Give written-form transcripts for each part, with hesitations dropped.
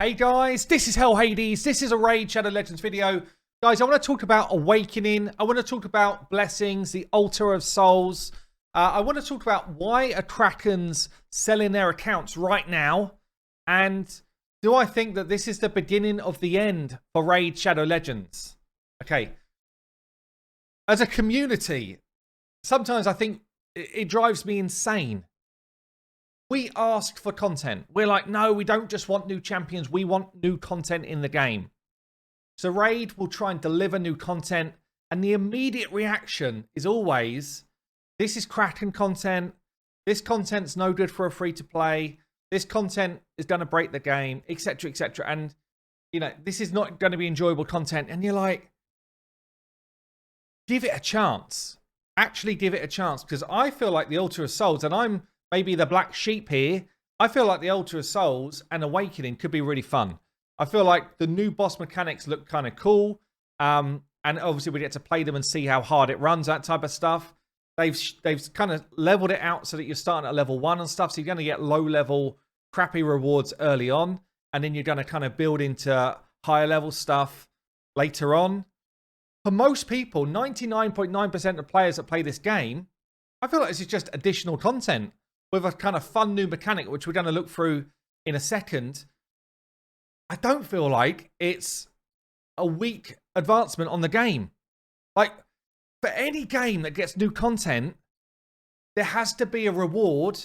Hey guys, this is Hell Hades. This is a Raid Shadow Legends video. Guys, I want to talk about Awakening. I want to talk about Blessings, the Altar of Souls. I want to talk about why are Krakens selling their accounts right now? And do I think that this is the beginning of the end for Raid Shadow Legends? Okay. As a community, sometimes I think it drives me insane. We asked for content. We're like, no, we don't just want new champions. We want new content in the game. So Raid will try and deliver new content. And the immediate reaction is always, this is Kraken content. This content's no good for a free-to-play. This content is going to break the game, etc., etc. And, you know, this is not going to be enjoyable content. And you're like, give it a chance. Actually give it a chance. Because I feel like the Altar of Souls, and I'm maybe the black sheep here, I feel like the Altar of Souls and Awakening could be really fun. I feel like the new boss mechanics look kind of cool. And obviously we get to play them and see how hard it runs, that type of stuff. They've kind of leveled it out so that you're starting at level 1 and stuff. So you're going to get low level crappy rewards early on. And then you're going to kind of build into higher level stuff later on. For most people, 99.9% of players that play this game, I feel like this is just additional content with a kind of fun new mechanic, which we're going to look through in a second. I don't feel like it's a weak advancement on the game. Like, for any game that gets new content, there has to be a reward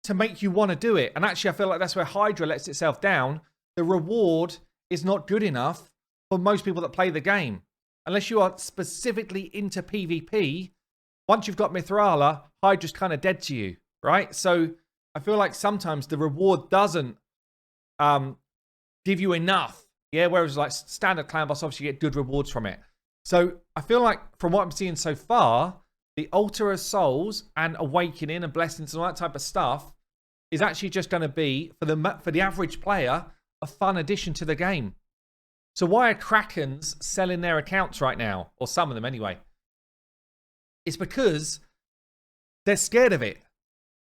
to make you want to do it. And actually, I feel like that's where Hydra lets itself down. The reward is not good enough for most people that play the game. Unless you are specifically into PvP, once you've got Mithrala, Hydra's kind of dead to you, right? So I feel like sometimes the reward doesn't give you enough. Yeah, whereas like standard clan boss, obviously you get good rewards from it. So I feel like from what I'm seeing so far, the Altar of Souls and Awakening and Blessings and all that type of stuff is actually just going to be, for the average player, a fun addition to the game. So why are Krakens selling their accounts right now? Or some of them anyway. It's because they're scared of it.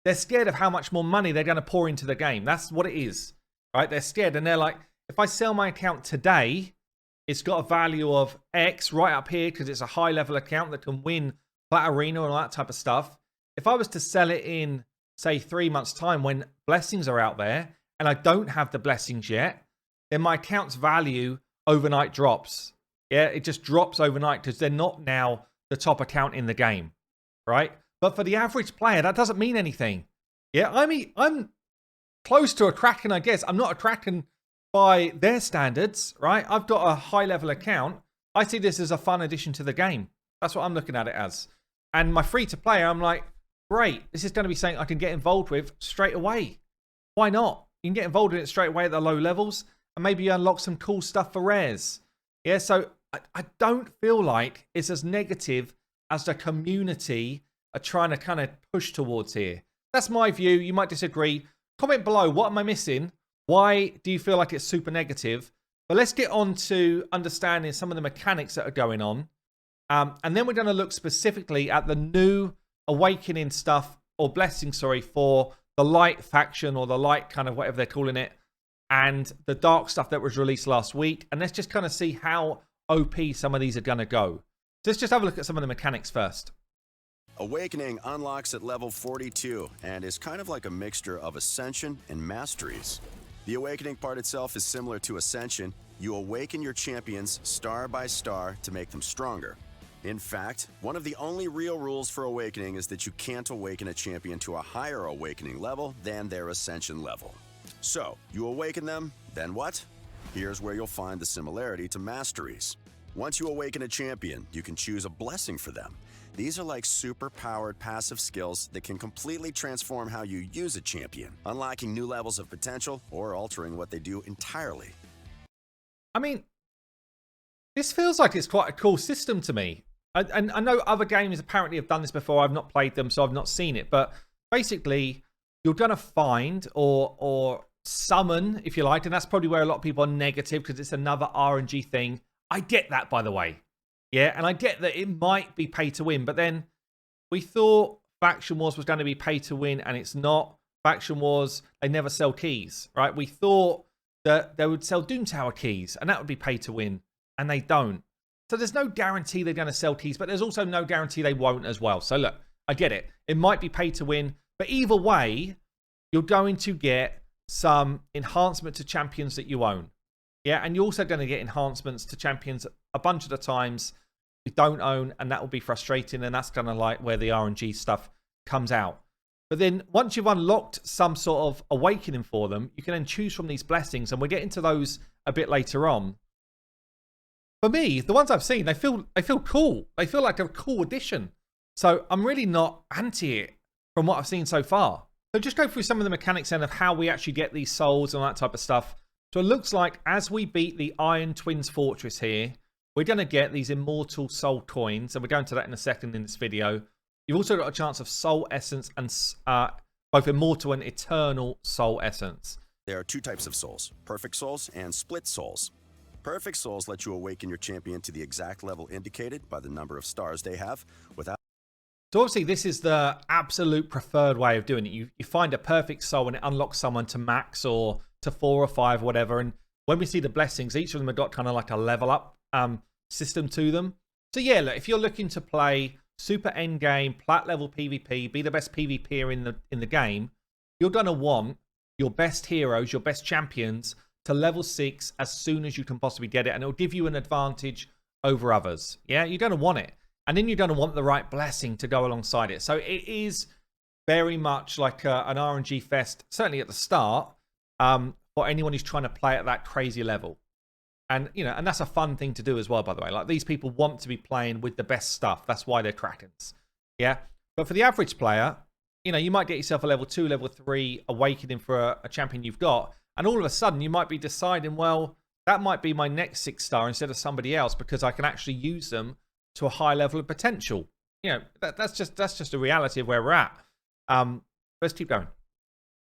They're scared of how much more money they're going to pour into the game. That's what it is, right? They're scared and they're like, if I sell my account today, it's got a value of X right up here because it's a high level account that can win Plat Arena and all that type of stuff. If I was to sell it in, say, 3 months' time when Blessings are out there and I don't have the Blessings yet, then my account's value overnight drops. Yeah, it just drops overnight because they're not now the top account in the game, right? But for the average player, that doesn't mean anything. Yeah, I mean, I'm close to a Kraken, I guess. I'm not a Kraken by their standards, right? I've got a high-level account. I see this as a fun addition to the game. That's what I'm looking at it as. And my free-to-play, I'm like, great. This is going to be something I can get involved with straight away. Why not? You can get involved in it straight away at the low levels and maybe unlock some cool stuff for rares. Yeah, so I don't feel like it's as negative as the community are trying to kind of push towards here. That's my view. You might disagree. Comment below. What am I missing? Why do you feel like it's super negative? But let's get on to understanding some of the mechanics that are going on. And then we're going to look specifically at the new Awakening stuff, or Blessing, sorry, for the Light faction, or the Light kind of whatever they're calling it, and the Dark stuff that was released last week. And let's just kind of see how OP some of these are going to go. So let's just have a look at some of the mechanics first. Awakening unlocks at level 42 and is kind of like a mixture of Ascension and Masteries. The Awakening part itself is similar to Ascension. You awaken your champions star by star to make them stronger. In fact, one of the only real rules for Awakening is that you can't awaken a champion to a higher Awakening level than their Ascension level. So, you awaken them, then what? Here's where you'll find the similarity to Masteries. Once you awaken a champion, you can choose a blessing for them. These are like super-powered passive skills that can completely transform how you use a champion, unlocking new levels of potential or altering what they do entirely. I mean, this feels like it's quite a cool system to me. And I know other games apparently have done this before. I've not played them, so I've not seen it. But basically, you're going to find or summon, if you like, and that's probably where a lot of people are negative because it's another RNG thing. I get that, by the way. Yeah, and I get that it might be pay to win, but then we thought Faction Wars was going to be pay to win, and it's not. Faction Wars, they never sell keys, right? We thought that they would sell Doom Tower keys, and that would be pay to win, and they don't. So there's no guarantee they're going to sell keys, but there's also no guarantee they won't as well. So look, I get it. It might be pay to win, but either way, you're going to get some enhancement to champions that you own. Yeah, and you're also going to get enhancements to champions a bunch of the times you don't own, and that will be frustrating, and that's kind of like where the RNG stuff comes out. But then once you've unlocked some sort of awakening for them, you can then choose from these blessings, and we'll get into those a bit later on. For me, the ones I've seen, they feel cool. They feel like a cool addition. So I'm really not anti it from what I've seen so far. So just go through some of the mechanics then of how we actually get these souls and that type of stuff. So it looks like as we beat the Iron Twins Fortress here, we're going to get these immortal soul coins, and we'll go into that in a second in this video. You've also got a chance of soul essence and both immortal and eternal soul essence. There are two types of souls, perfect souls and split souls. Perfect souls let you awaken your champion to the exact level indicated by the number of stars they have without... So obviously this is the absolute preferred way of doing it. You find a perfect soul and it unlocks someone to max or to 4 or 5, whatever. And when we see the blessings, each of them have got kind of like a level up system to them. So yeah, look, if you're looking to play super end game, plat level PvP, be the best PvPer in the game, you're going to want your best heroes, your best champions to level 6 as soon as you can possibly get it, and it'll give you an advantage over others. Yeah, you're going to want it. And then you're going to want the right blessing to go alongside it. So it is very much like an RNG fest, certainly at the start, for anyone who's trying to play at that crazy level. And, you know, and that's a fun thing to do as well, by the way. Like, these people want to be playing with the best stuff. That's why they're Krakens. Yeah. But for the average player, you know, you might get yourself a level 2, level 3 awakening for a champion you've got. And all of a sudden, you might be deciding, well, that might be my next 6-star instead of somebody else because I can actually use them to a high level of potential. You know, that's just a reality of where we're at. Let's keep going.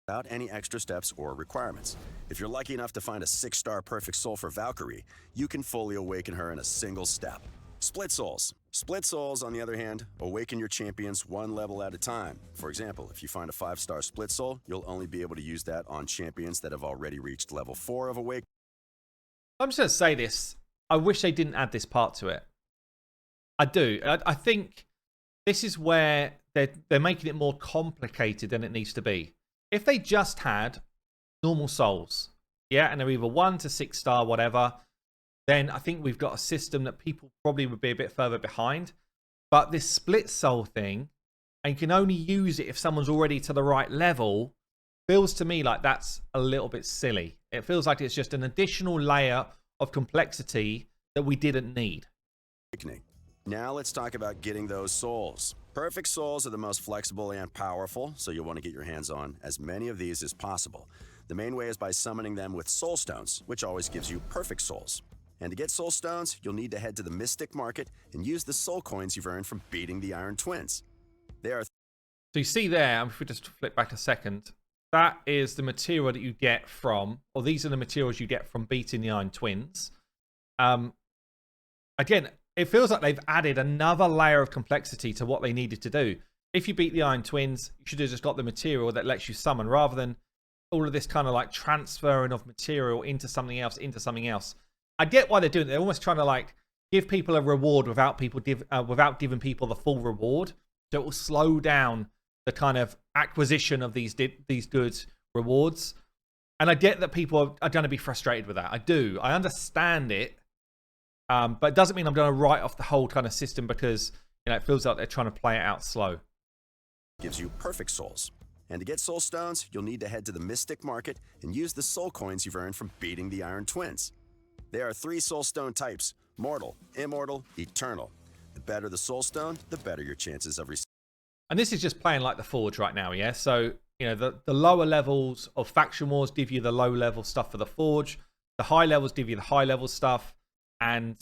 Without any extra steps or requirements. If you're lucky enough to find a 6-star perfect soul for Valkyrie, you can fully awaken her in a single step. Split souls. Split souls, on the other hand, awaken your champions one level at a time. For example, if you find a 5-star split soul, you'll only be able to use that on champions that have already reached level 4 of awakening. I'm just going to say this. I wish they didn't add this part to it. I do. I think this is where they're making it more complicated than it needs to be. If they just had normal souls, yeah, and they're either 1 to 6-star, whatever, then I think we've got a system that people probably would be a bit further behind. But this split soul thing, and you can only use it if someone's already to the right level, feels to me like that's a little bit silly. It feels like it's just an additional layer of complexity that we didn't need. Now let's talk about getting those souls. Perfect souls are the most flexible and powerful, so you'll want to get your hands on as many of these as possible. The main way is by summoning them with soul stones, which always gives you perfect souls. And to get soul stones, you'll need to head to the Mystic Market and use the soul coins you've earned from beating the Iron Twins. They are... So you see there, if we just flip back a second, that is the material that you get from, or these are the materials you get from beating the Iron Twins. Again, it feels like they've added another layer of complexity to what they needed to do. If you beat the Iron Twins, you should have just got the material that lets you summon, rather than all of this kind of like transferring of material into something else, I get why they're doing it. They're almost trying to like give people a reward without giving people the full reward. So it will slow down the kind of acquisition of these good rewards. And I get that people are going to be frustrated with that. I do. I understand it. But it doesn't mean I'm going to write off the whole kind of system because, you know, it feels like they're trying to play it out slow. Gives you perfect souls. And to get soul stones, you'll need to head to the Mystic Market and use the soul coins you've earned from beating the Iron Twins. There are 3 soul stone types: mortal, immortal, eternal. The better the soul stone, the better your chances of receiving. And this is just playing like the Forge right now, yeah? So, you know, the lower levels of Faction Wars give you the low level stuff for the Forge. The high levels give you the high level stuff. And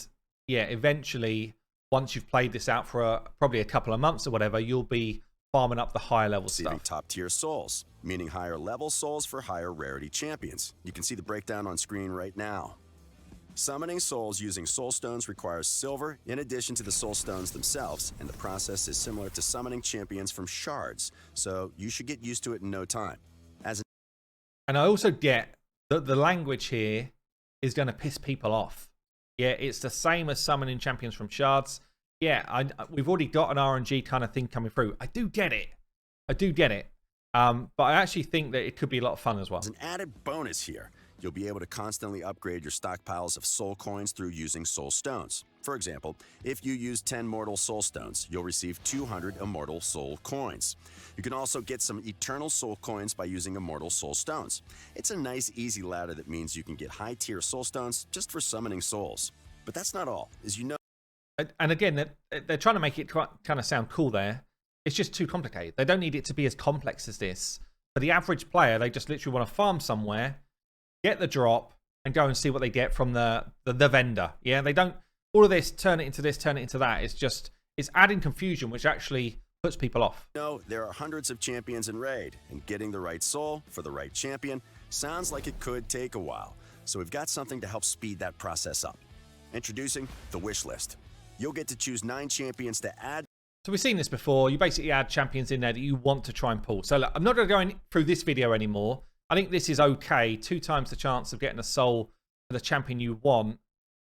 yeah, eventually, once you've played this out for probably a couple of months or whatever, you'll be farming up the higher level stuff. Top tier souls, meaning higher level souls for higher rarity champions. You can see the breakdown on screen right now. Summoning souls using soul stones requires silver in addition to the soul stones themselves, and the process is similar to summoning champions from shards, so you should get used to it in no time. And I also get the language here is going to piss people off. Yeah, it's the same as summoning champions from shards. Yeah, we've already got an RNG kind of thing coming through. I do get it. But I actually think that it could be a lot of fun as well. As an added bonus here, you'll be able to constantly upgrade your stockpiles of soul coins through using soul stones. For example, if you use 10 mortal soul stones, you'll receive 200 immortal soul coins. You can also get some eternal soul coins by using immortal soul stones. It's a nice, easy ladder that means you can get high-tier soul stones just for summoning souls. But that's not all. As you know... And again, they're trying to make it kind of sound cool there. It's just too complicated. They don't need it to be as complex as this. For the average player, they just literally want to farm somewhere, get the drop, and go and see what they get from the vendor. Yeah, they don't... All of this, turn it into this, turn it into that. It's adding confusion, which actually puts people off. No, there are hundreds of champions in Raid, and getting the right soul for the right champion sounds like it could take a while. So we've got something to help speed that process up. Introducing the wish list. You'll get to choose 9 champions to add. So we've seen this before. You basically add champions in there that you want to try and pull. So look, I'm not going to go through this video anymore. I think this is okay. 2 times the chance of getting a soul for the champion you want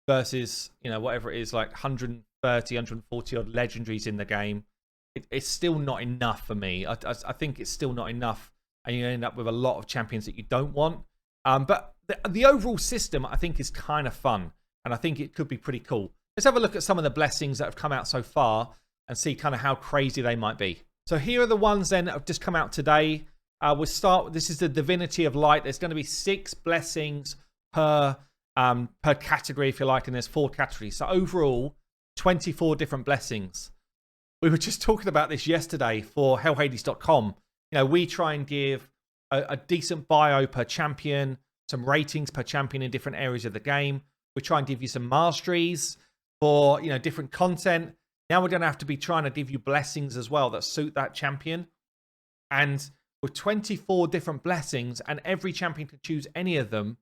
versus, you know, whatever it is, like 130, 140 odd legendaries in the game. It's still not enough for me. I think it's still not enough, and you end up with a lot of champions that you don't want. But the overall system, I think, is kind of fun, and I think it could be pretty cool. Let's have a look at some of the blessings that have come out so far and see kind of how crazy they might be. So here are the ones then that have just come out today. We'll start. This is the Divinity of Light. There's going to be 6 blessings per category, if you like, and there's 4 categories. So overall, 24 different blessings. We were just talking about this yesterday for hellhades.com. You know, we try and give a decent bio per champion, some ratings per champion in different areas of the game. We try and give you some masteries for, you know, different content. Now we're going to have to be trying to give you blessings as well that suit that champion. And with 24 different blessings, and every champion can choose any of them,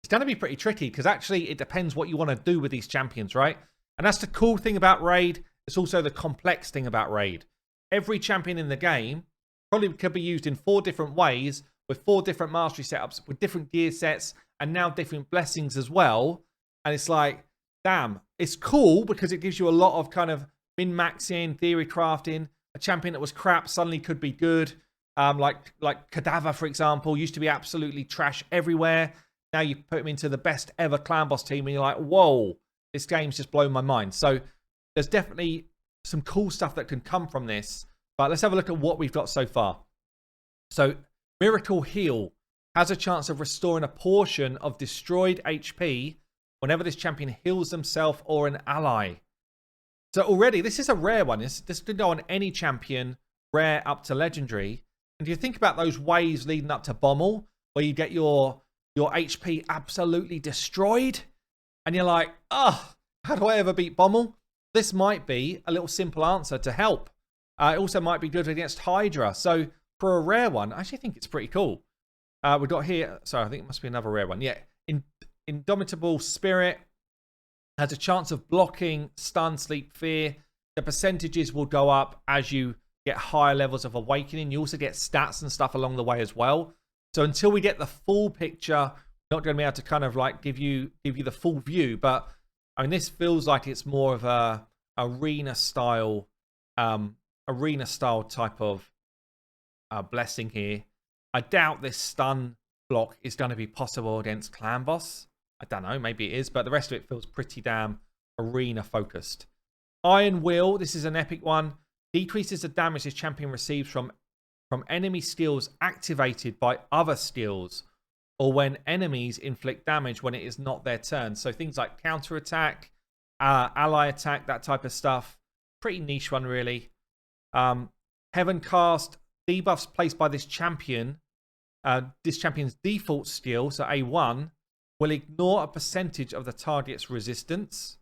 it's going to be pretty tricky, because actually it depends what you want to do with these champions, right? And that's the cool thing about Raid. It's also the complex thing about Raid. Every champion in the game probably could be used in 4 different ways, with 4 different mastery setups, with different gear sets, and now different blessings as well. And it's like, damn, it's cool because it gives you a lot of kind of min-maxing, theory crafting. A champion that was crap suddenly could be good. Like Cadaver, for example, used to be absolutely trash everywhere. Now you put him into the best ever clan boss team and you're like, whoa, this game's just blown my mind. So there's definitely some cool stuff that can come from this. But let's have a look at what we've got so far. So Miracle Heal has a chance of restoring a portion of destroyed HP whenever this champion heals themselves or an ally. So already, this is a rare one. This could go on any champion, rare up to legendary. And you think about those waves leading up to Bommel, where you get your HP absolutely destroyed, and you're like, oh, how do I ever beat Bommel? This might be a little simple answer to help. It also might be good against Hydra. So for a rare one, I actually think it's pretty cool. We've got here, sorry, I think it must be another rare one. Yeah, Indomitable Spirit has a chance of blocking stun, sleep, fear. The percentages will go up as you get higher levels of awakening. You also get stats and stuff along the way as well. So until we get the full picture, we're not going to be able to kind of like give you the full view. But I mean, this feels like it's more of a arena style type of blessing here. I doubt this stun block is going to be possible against clan boss. I don't know, maybe it is, but the rest of it feels pretty damn arena focused. Iron Will, this is an epic one. Decreases the damage this champion receives from enemy skills activated by other skills, or when enemies inflict damage when it is not their turn. So things like counter attack, ally attack, that type of stuff. Pretty niche one, really. Heaven Cast, debuffs placed by this champion. This champion's default skill, so A1, will ignore a percentage of the target's resistance.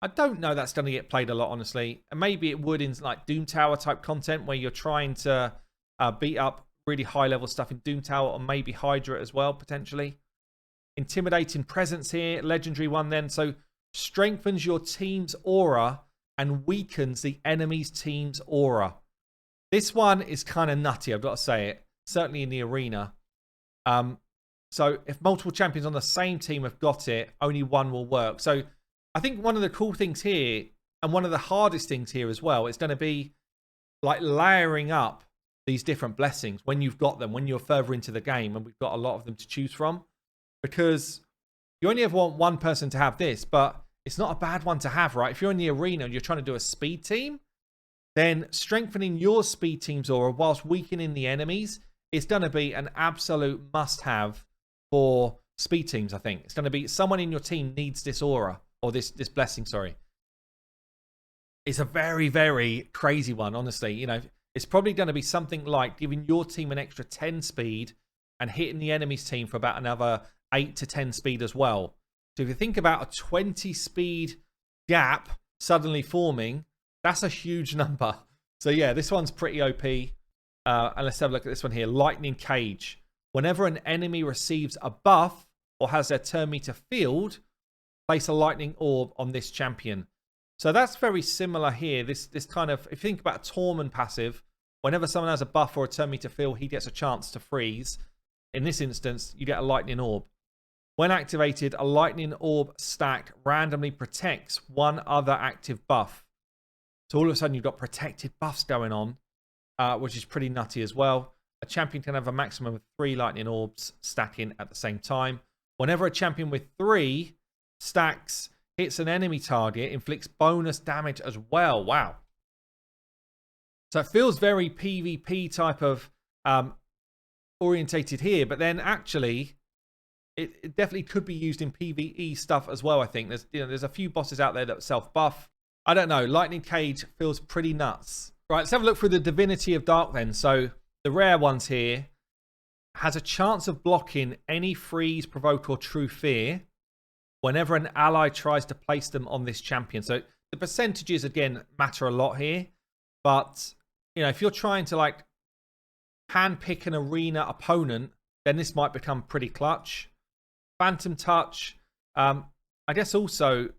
I don't know that's going to get played a lot, honestly. And maybe it would in like Doom Tower type content where you're trying to beat up really high level stuff in Doom Tower, or maybe Hydra as well, potentially. Intimidating Presence here, legendary one then. So strengthens your team's aura and weakens the enemy's team's aura. This one is kind of nutty, I've got to say it. Certainly in the arena. So if multiple champions on the same team have got it, only one will work. So I think one of the cool things here, and one of the hardest things here as well, is going to be like layering up these different blessings when you've got them, when you're further into the game, and we've got a lot of them to choose from. Because you only ever want one person to have this, but it's not a bad one to have, right? If you're in the arena and you're trying to do a speed team, then strengthening your speed team's aura whilst weakening the enemies is going to be an absolute must-have for speed teams, I think. It's going to be someone in your team needs this aura, or this blessing, sorry. It's a very, very crazy one, honestly. You know, it's probably going to be something like giving your team an extra 10 speed and hitting the enemy's team for about another 8 to 10 speed as well. So if you think about a 20 speed gap suddenly forming, that's a huge number. So yeah, this one's pretty OP. And let's have a look at this one here. Lightning Cage. Whenever an enemy receives a buff or has their turn meter filled, place a lightning orb on this champion. So that's very similar here. This kind of, if you think about a Torment passive, whenever someone has a buff or a turn meter fill, he gets a chance to freeze. In this instance, you get a lightning orb. When activated, a lightning orb stack randomly protects one other active buff. So all of a sudden, you've got protected buffs going on, which is pretty nutty as well. A champion can have a maximum of 3 lightning orbs stacking at the same time. Whenever a champion with 3 stacks hits an enemy target, inflicts bonus damage as well. Wow. So it feels very PvP type of orientated here, but then actually it definitely could be used in PvE stuff as well. I think there's a few bosses out there that self-buff. I don't know. Lightning Cage feels pretty nuts. Right, let's have a look through the Divinity of Dark then. So the rare ones here has a chance of blocking any freeze, provoke, or true fear whenever an ally tries to place them on this champion. So the percentages, again, matter a lot here. But, you know, if you're trying to, like, handpick an arena opponent, then this might become pretty clutch. Phantom Touch. I guess also, you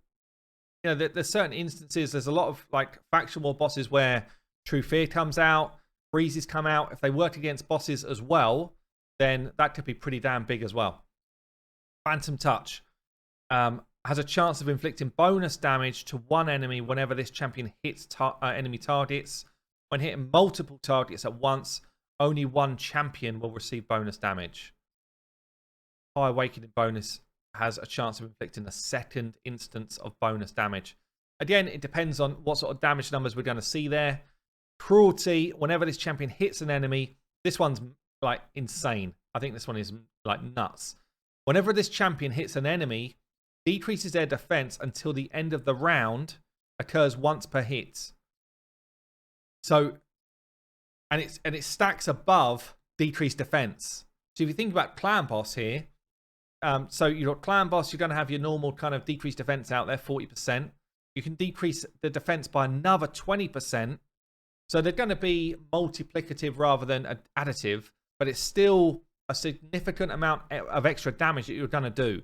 know, there's certain instances, there's a lot of, like, faction war bosses where True Fear comes out, freezes come out. If they work against bosses as well, then that could be pretty damn big as well. Phantom Touch has a chance of inflicting bonus damage to one enemy whenever this champion hits enemy targets. When hitting multiple targets at once, only one champion will receive bonus damage. High Awakening bonus has a chance of inflicting a second instance of bonus damage. Again, it depends on what sort of damage numbers we're going to see there. Cruelty, whenever this champion hits an enemy, this one's like insane. I think this one is like nuts. Whenever this champion hits an enemy, decreases their defense until the end of the round, occurs once per hit. So, and it stacks above decreased defense. So if you think about Clan Boss here, so you've got Clan Boss, you're going to have your normal kind of decreased defense out there, 40%. You can decrease the defense by another 20%. So they're going to be multiplicative rather than additive, but it's still a significant amount of extra damage that you're going to do.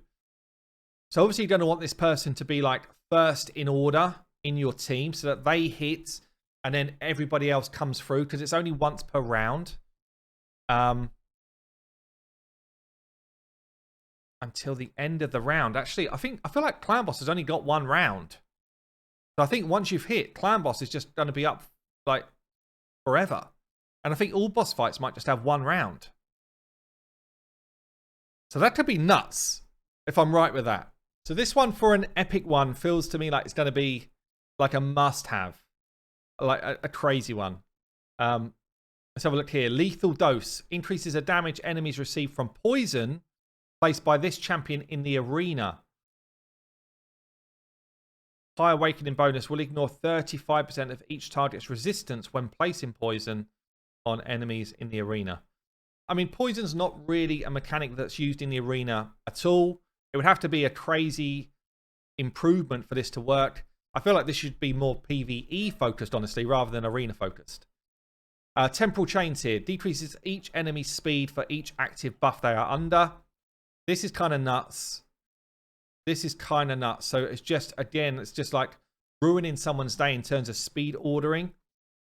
So obviously you're going to want this person to be like first in order in your team so that they hit and then everybody else comes through because it's only once per round. Until the end of the round. Actually, I feel like Clan Boss has only got 1 round. So I think once you've hit, Clan Boss is just going to be up like forever. And I think all boss fights might just have 1 round. So that could be nuts if I'm right with that. So this one for an epic one feels to me like it's going to be like a must-have. Like a crazy one. Let's have a look here. Lethal Dose increases the damage enemies receive from poison placed by this champion in the arena. High Awakening bonus will ignore 35% of each target's resistance when placing poison on enemies in the arena. I mean, poison's not really a mechanic that's used in the arena at all. It would have to be a crazy improvement for this to work. I feel like this should be more PvE focused, honestly, rather than arena focused. Temporal Chains here. Decreases each enemy's speed for each active buff they are under. This is kind of nuts. This is kind of nuts. So it's just, again, it's just like ruining someone's day in terms of speed ordering.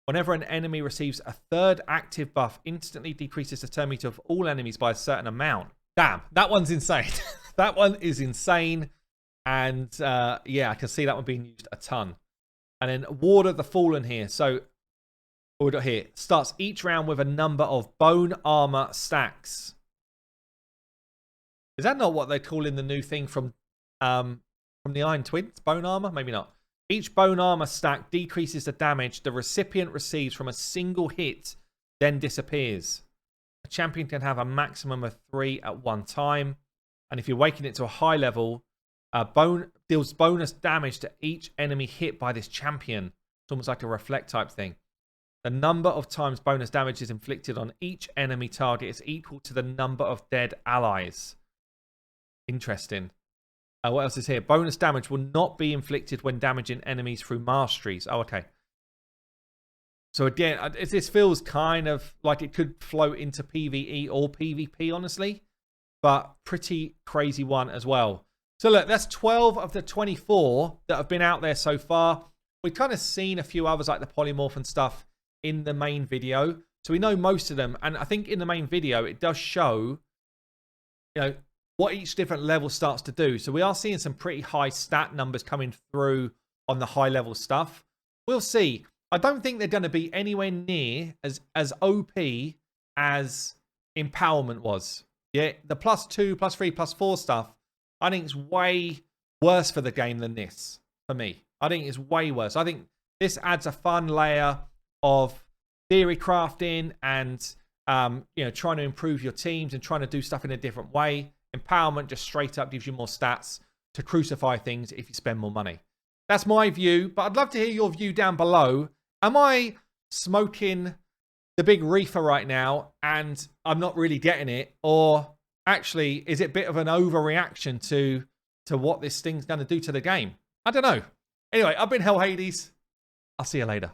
Whenever an enemy receives a third active buff, instantly decreases the turn meter of all enemies by a certain amount. Damn, that one's insane. That one is insane. And yeah, I can see that one being used a ton. And then Ward of the Fallen here. So, what we got here? Starts each round with a number of bone armor stacks. Is that not what they call in the new thing from the Iron Twins? Bone armor? Maybe not. Each bone armor stack decreases the damage the recipient receives from a single hit, then disappears. A champion can have a maximum of 3 at one time. And if you awaken it to a high level, deals bonus damage to each enemy hit by this champion. It's almost like a reflect type thing. The number of times bonus damage is inflicted on each enemy target is equal to the number of dead allies. Interesting. What else is here? Bonus damage will not be inflicted when damaging enemies through masteries. Oh, okay. So again, this feels kind of like it could float into PvE or PvP, honestly. But pretty crazy one as well. So look, that's 12 of the 24 that have been out there so far. We've kind of seen a few others like the polymorph and stuff in the main video. So we know most of them. And I think in the main video, it does show, you know, what each different level starts to do. So we are seeing some pretty high stat numbers coming through on the high level stuff. We'll see. I don't think they're going to be anywhere near as OP as Empowerment was. Yeah, the +2, +3, +4 stuff, I think it's way worse for the game than this, for me. I think it's way worse. I think this adds a fun layer of theory crafting and, you know, trying to improve your teams and trying to do stuff in a different way. Empowerment just straight up gives you more stats to crucify things if you spend more money. That's my view, but I'd love to hear your view down below. Am I smoking the big reefer right now and I'm not really getting it? Or actually, is it a bit of an overreaction to what this thing's going to do to the game? I don't know. Anyway, I've been Hell Hades. I'll see you later.